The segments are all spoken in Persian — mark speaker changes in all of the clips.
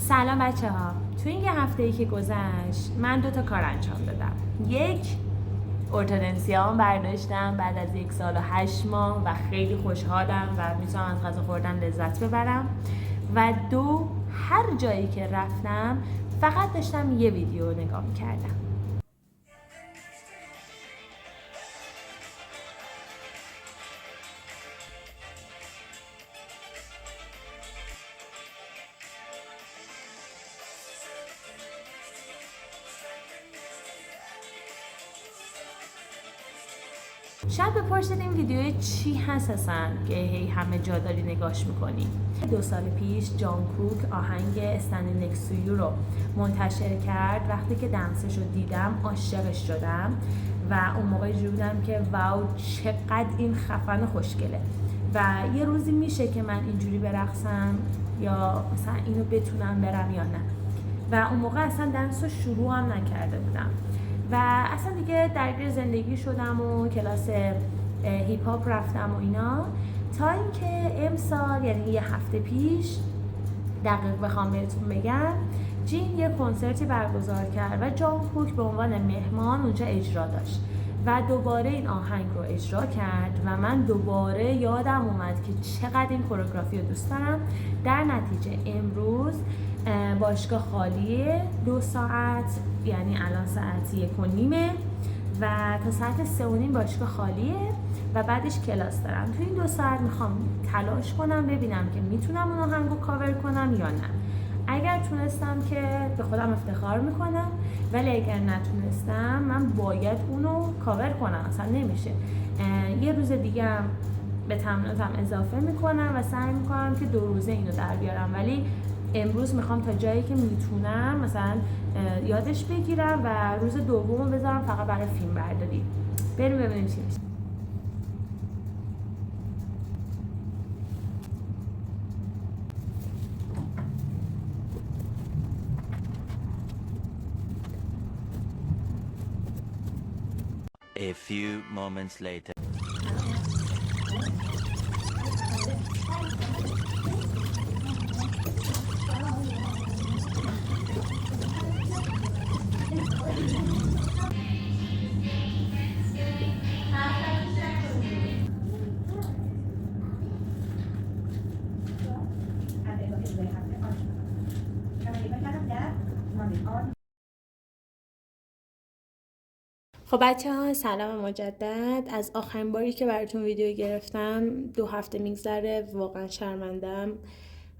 Speaker 1: سلام بچه ها. تو این یه هفته ای که گذشت من 2 تا کار انجام دادم. یک، ارتودنسیام برداشتم بعد از 1 سال و 8 ماه و خیلی خوشحالم و میتونم از غذا خوردن لذت ببرم. و 2، هر جایی که رفتم فقط داشتم یه ویدیو نگاه میکردم. شاید بپرسید این ویدیو چی هست اصلا که هی همه جا داری نگاش میکنی. 2 سال پیش جان کوک آهنگ Standing Next to You رو منتشر کرد. وقتی که دنسش رو دیدم عاشقش شدم و اون موقع اینجوری بودم که واو چقدر این خفن و خوشگله و یه روزی میشه که من اینجوری برقصم یا مثلا اینو بتونم برم یا نه. و اون موقع اصلا دنس رو شروع هم نکرده بودم و اصلا دیگه درگیر زندگی شدم و کلاس هیپ هاپ رفتم و اینا، تا اینکه امسال یعنی یه هفته پیش دقیق بخوام بهتون بگم، جین یه کنسرتی برگزار کرد و جان کوک به عنوان مهمان اونجا اجرا داشت و دوباره این آهنگ رو اجرا کرد و من دوباره یادم اومد که چقدر این کوریوگرافی رو دوست دارم. در نتیجه امروز باشگاه خالیه 2 ساعت، یعنی الان ساعت 1:30 و تا ساعت 3:30 باشگاه خالیه و بعدش کلاس دارم. تو این 2 ساعت میخوام تلاش کنم ببینم که میتونم اون آهنگ رو کاور کنم یا نه. اگر تونستم که به خودم افتخار میکنم، ولی اگر نتونستم من باید اونو کاور کنم، اصلا نمیشه. یه روز دیگه هم به تمریناتم اضافه میکنم و سعی میکنم که 2 روزه اینو در بیارم، ولی امروز میخوام تا جایی که میتونم مثلا یادش بگیرم و روز دومو بذارم فقط برای فیلم برداری. بریم ببینیم چی میشه.
Speaker 2: A few moments later.
Speaker 1: خب بچه ها، سلام مجدد. از آخرین باری که براتون ویدیو گرفتم 2 هفته میگذره، واقعا شرمندم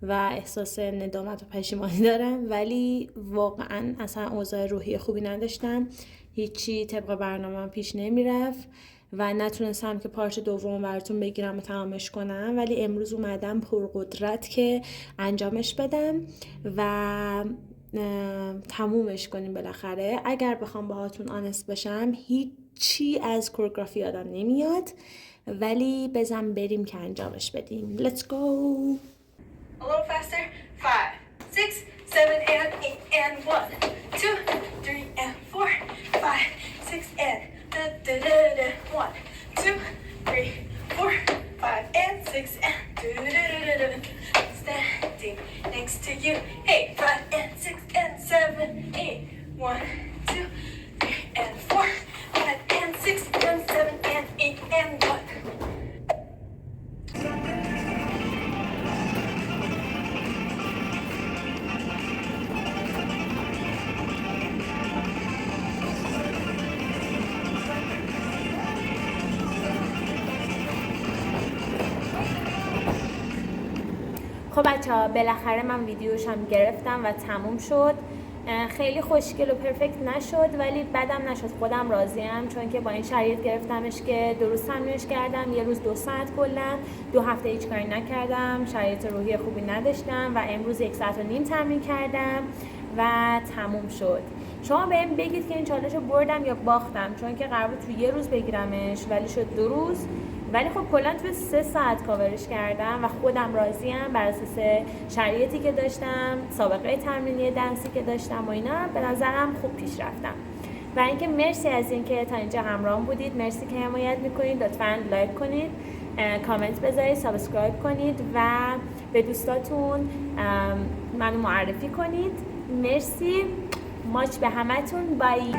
Speaker 1: و احساس ندامت و پشیمانی دارم، ولی واقعا اصلا اوضاع روحی خوبی نداشتم، هیچی طبق برنامه‌ام پیش نمیرفت و نتونستم که پارت دوم براتون بگیرم و تمامش کنم، ولی امروز اومدم پرقدرت که انجامش بدم و تمومش کنیم بالاخره. اگر بخوام باهاتون آنست باشم هیچی از کوریوگرافی یادم نمیاد، ولی بزن بریم که انجامش بدیم. Let's go.
Speaker 3: A little faster. 5, 6, 7 and 8 and 1, 2, 3 and 4, 5, 6 and da da da da. 1, 2, 3, 4, 5 and 6 and da da da da. Standing next to you. Hey, 5 and 6 and 7, 8. 1, 2, 3 and 4, 5 and 6 and 7 and 8 and 1.
Speaker 1: خب بچه ها، بالاخره من ویدیوش هم گرفتم و تموم شد. خیلی خوشگل و پرفکت نشد، ولی بدم نشد، خودم راضیم، چون که با این شرایط گرفتمش که 2 روز تمرینش کردم، یه روز 2 ساعت کلا، 2 هفته هیچ کاری نکردم، شرایط روحی خوبی نداشتم و امروز 1.5 ساعت تمرین کردم و تموم شد. شما بهم بگید که این چالش رو بردم یا باختم، چون که قرار بود تو یه روز بگیرمش ولی شد 2 روز، ولی خب کلا تو 3 ساعت کاورش کردم و خودم راضیم بر اساس شرایطی که داشتم، سابقه تمرینی دنسی که داشتم و اینا. به نظرم خوب پیش رفتم و اینکه مرسی از اینکه تا اینجا همراهم بودید، مرسی که حمایت میکنید. لطفاً لایک کنید، کامنت بذارید، سابسکرایب کنید و به دوستاتون منو معرفی کنید. مرسی. ماچ به همتون. بای.